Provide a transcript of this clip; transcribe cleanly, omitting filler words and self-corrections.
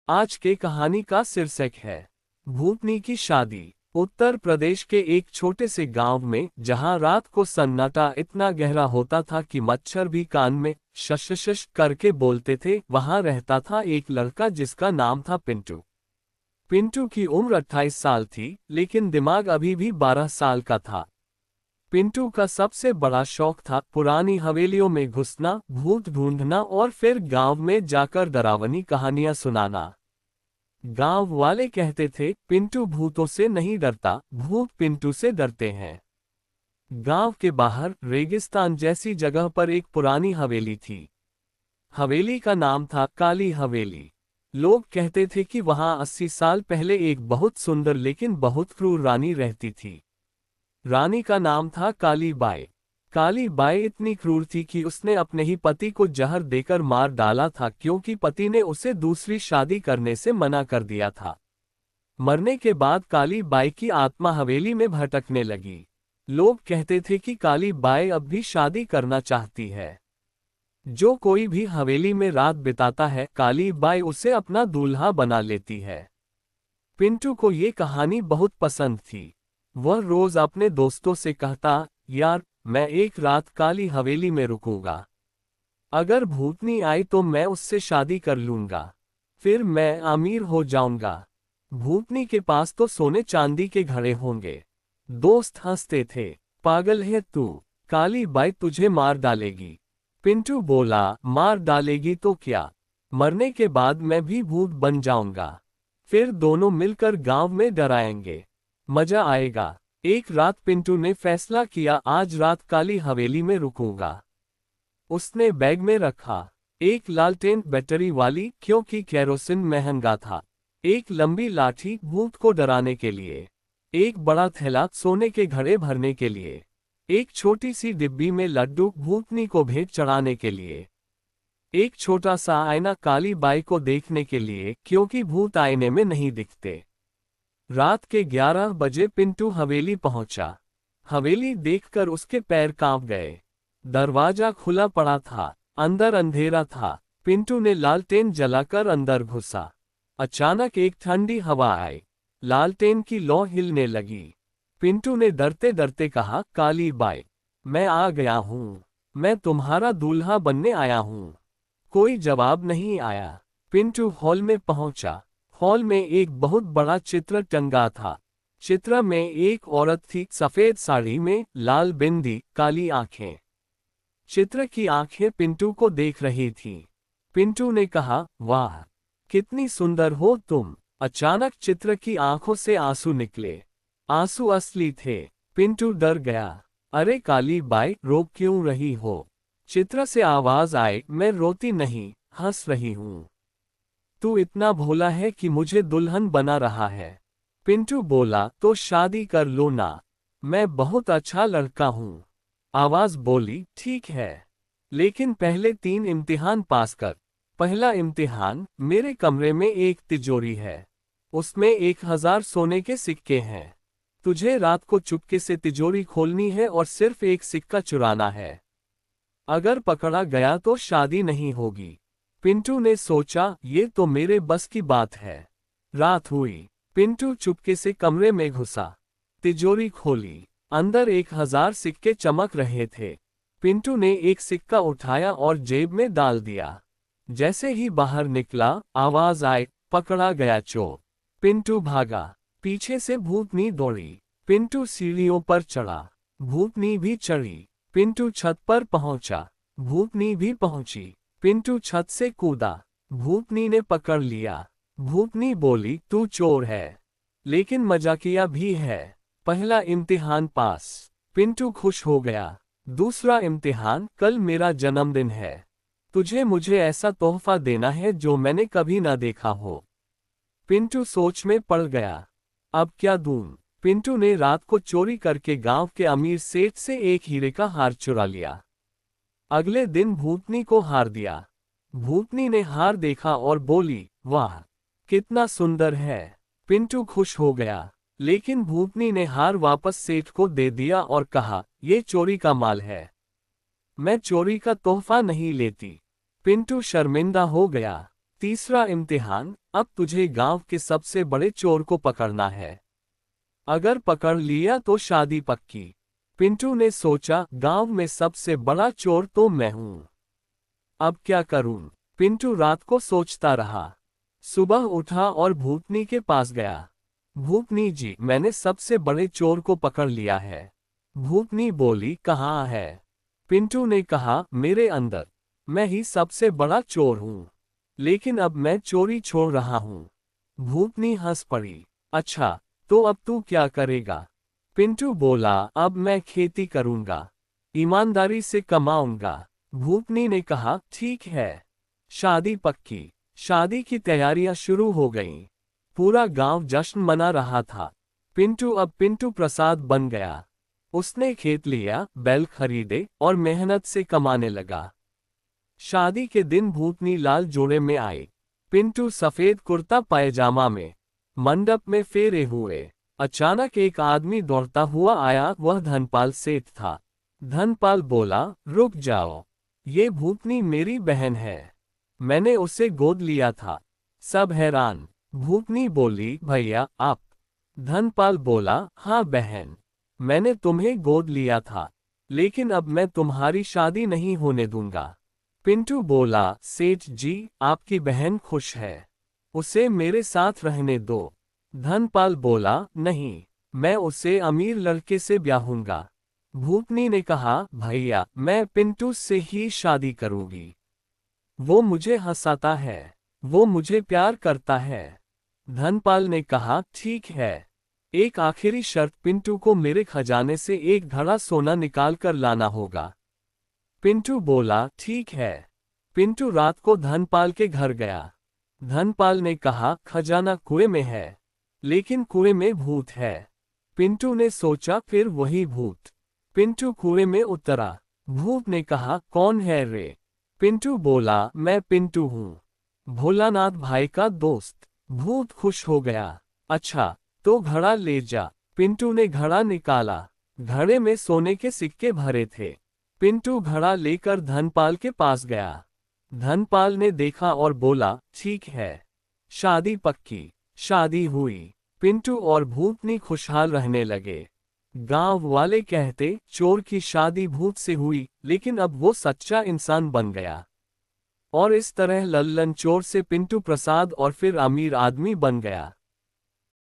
आज के कहानी का शीर्षक है भूतनी की शादी। उत्तर प्रदेश के एक छोटे से गांव में, जहां रात को सन्नाटा इतना गहरा होता था कि मच्छर भी कान में शश करके बोलते थे, वहां रहता था एक लड़का जिसका नाम था पिंटू। पिंटू की उम्र 28 साल थी, लेकिन दिमाग अभी भी 12 साल का था। पिंटू का सबसे बड़ा शौक था पुरानी हवेलियों में घुसना, भूत ढूंढना और फिर गांव में जाकर डरावनी कहानियां सुनाना। गांव वाले कहते थे, पिंटू भूतों से नहीं डरता, भूत पिंटू से डरते हैं। गांव के बाहर रेगिस्तान जैसी जगह पर एक पुरानी हवेली थी। हवेली का नाम था काली हवेली। लोग कहते थे कि वहां 80 साल पहले एक बहुत सुंदर लेकिन बहुत क्रूर रानी रहती थी। रानी का नाम था काली बाई। काली बाई इतनी क्रूर थी कि उसने अपने ही पति को जहर देकर मार डाला था, क्योंकि पति ने उसे दूसरी शादी करने से मना कर दिया था। मरने के बाद काली बाई की आत्मा हवेली में भटकने लगी। लोग कहते थे कि काली बाई अब भी शादी करना चाहती है। जो कोई भी हवेली में रात बिताता है, काली बाई उसे अपना दूल्हा बना लेती है। पिंटू को ये कहानी बहुत पसंद थी। वह रोज अपने दोस्तों से कहता, यार, मैं एक रात काली हवेली में रुकूंगा। अगर भूतनी आई तो मैं उससे शादी कर लूंगा, फिर मैं अमीर हो जाऊंगा। भूतनी के पास तो सोने चांदी के घड़े होंगे। दोस्त हंसते थे, पागल है तू, काली बाई तुझे मार डालेगी। पिंटू बोला, मार डालेगी तो क्या, मरने के बाद मैं भी भूत बन जाऊंगा। फिर दोनों मिलकर गांव में डराएंगे, मजा आएगा। एक रात पिंटू ने फैसला किया, आज रात काली हवेली में रुकूंगा। उसने बैग में रखा एक लालटेन बैटरी वाली, क्योंकि केरोसिन महंगा था, एक लंबी लाठी भूत को डराने के लिए, एक बड़ा थैला सोने के घड़े भरने के लिए, एक छोटी सी डिब्बी में लड्डू भूतनी को भेंट चढ़ाने के लिए, एक छोटा सा आईना काली बाई को देखने के लिए, क्योंकि भूत आईने में नहीं दिखते। रात के 11 बजे पिंटू हवेली पहुंचा। हवेली देखकर उसके पैर कांप गए। दरवाजा खुला पड़ा था, अंदर अंधेरा था। पिंटू ने लालटेन जलाकर अंदर घुसा। अचानक एक ठंडी हवा आई, लालटेन की लौ हिलने लगी। पिंटू ने डरते डरते कहा, काली बाई, मैं आ गया हूँ, मैं तुम्हारा दूल्हा बनने आया हूँ। कोई जवाब नहीं आया। पिंटू हॉल में पहुंचा। हॉल में एक बहुत बड़ा चित्र टंगा था। चित्र में एक औरत थी, सफेद साड़ी में, लाल बिंदी, काली आंखें। चित्र की आंखें पिंटू को देख रही थीं। पिंटू ने कहा, वाह, कितनी सुंदर हो तुम। अचानक चित्र की आंखों से आंसू निकले। आंसू असली थे। पिंटू डर गया। अरे काली बाई, रो क्यों रही हो? चित्र से आवाज आई, मैं रोती नहीं, हंस रही हूँ। तू इतना भोला है कि मुझे दुल्हन बना रहा है। पिंटू बोला, तो शादी कर लो ना, मैं बहुत अच्छा लड़का हूँ। आवाज बोली, ठीक है, लेकिन पहले 3 इम्तिहान पास कर। पहला इम्तिहान, मेरे कमरे में एक तिजोरी है, उसमें 1000 सोने के सिक्के हैं। तुझे रात को चुपके से तिजोरी खोलनी है और सिर्फ एक सिक्का चुराना है। अगर पकड़ा गया तो शादी नहीं होगी। पिंटू ने सोचा, ये तो मेरे बस की बात है। रात हुई। पिंटू चुपके से कमरे में घुसा, तिजोरी खोली। अंदर 1000 सिक्के चमक रहे थे। पिंटू ने एक सिक्का उठाया और जेब में डाल दिया। जैसे ही बाहर निकला, आवाज आई, पकड़ा गया चोर। पिंटू भागा। पीछे से भूतनी दौड़ी। पिंटू सीढ़ियों पर चढ़ा, भूतनी भी चढ़ी। पिंटू छत पर पहुंचा, भूतनी भी पहुंची। पिंटू छत से कूदा, भूतनी ने पकड़ लिया। भूतनी बोली, तू चोर है, लेकिन मजाकिया भी है। पहला इम्तिहान पास। पिंटू खुश हो गया। दूसरा इम्तिहान, कल मेरा जन्मदिन है, तुझे मुझे ऐसा तोहफा देना है जो मैंने कभी ना देखा हो। पिंटू सोच में पड़ गया, अब क्या दूं? पिंटू ने रात को चोरी करके गांव के अमीर सेठ से एक हीरे का हार चुरा लिया। अगले दिन भूतनी को हार दिया। भूतनी ने हार देखा और बोली, वाह, कितना सुंदर है। पिंटू खुश हो गया, लेकिन भूतनी ने हार वापस सेठ को दे दिया और कहा, ये चोरी का माल है, मैं चोरी का तोहफा नहीं लेती। पिंटू शर्मिंदा हो गया। तीसरा इम्तिहान, अब तुझे गांव के सबसे बड़े चोर को पकड़ना है। अगर पकड़ लिया तो शादी पक्की। पिंटू ने सोचा, गांव में सबसे बड़ा चोर तो मैं हूं। अब क्या करूं? पिंटू रात को सोचता रहा। सुबह उठा और भूतनी के पास गया। भूतनी जी, मैंने सबसे बड़े चोर को पकड़ लिया है। भूतनी बोली, कहाँ है? पिंटू ने कहा, मेरे अंदर। मैं ही सबसे बड़ा चोर हूं। लेकिन अब मैं चोरी छोड़ रहा हूं। भूतनी हंस पड़ी। अच्छा, तो अब तू क्या करेगा? पिंटू बोला, अब मैं खेती करूंगा। ईमानदारी से कमाऊंगा। भूतनी ने कहा, ठीक है। शादी पक्की। शादी की तैयारियां शुरू हो गईं। पूरा गांव जश्न मना रहा था। पिंटू अब पिंटू प्रसाद बन गया। उसने खेत लिया, बैल खरीदे और मेहनत से कमाने लगा। शादी के दिन भूतनी लाल जोड़े में आई। पिंटू सफेद कुर्ता पायजामा में। मंडप में फेरे हुए। अचानक एक आदमी दौड़ता हुआ आया, वह धनपाल सेठ था। धनपाल बोला, रुक जाओ। ये भूतनी मेरी बहन है। मैंने उसे गोद लिया था। सब हैरान। भूतनी बोली, भैया आप? धनपाल बोला, हाँ बहन, मैंने तुम्हें गोद लिया था, लेकिन अब मैं तुम्हारी शादी नहीं होने दूंगा। पिंटू बोला, सेठ जी, आपकी बहन खुश है। उसे मेरे साथ रहने दो। धनपाल बोला, नहीं, मैं उसे अमीर लड़के से ब्याहूंगा। भूतनी ने कहा, भैया मैं पिंटू से ही शादी करूंगी। वो मुझे हंसाता है। वो मुझे प्यार करता है। धनपाल ने कहा, ठीक है। एक आखिरी शर्त, पिंटू को मेरे खजाने से एक घड़ा सोना निकाल कर लाना होगा। पिंटू बोला, ठीक है। पिंटू रात को धनपाल के घर गया। धनपाल ने कहा, खजाना कुएं में है, लेकिन कुएं में भूत है। पिंटू ने सोचा, फिर वही भूत। पिंटू कुएं में उतरा। भूत ने कहा, कौन है रे? पिंटू बोला, मैं पिंटू हूँ, भोलानाथ भाई का दोस्त। भूत खुश हो गया। अच्छा, तो घड़ा ले जा। पिंटू ने घड़ा निकाला। घड़े में सोने के सिक्के भरे थे। पिंटू घड़ा लेकर धनपाल के पास गया। धनपाल ने देखा और बोला, ठीक है। शादी पक्की। शादी हुई। पिंटू और भूतनी खुशहाल रहने लगे। गांव वाले कहते, चोर की शादी भूत से हुई, लेकिन अब वो सच्चा इंसान बन गया। और इस तरह लल्लन चोर से पिंटू प्रसाद और फिर अमीर आदमी बन गया।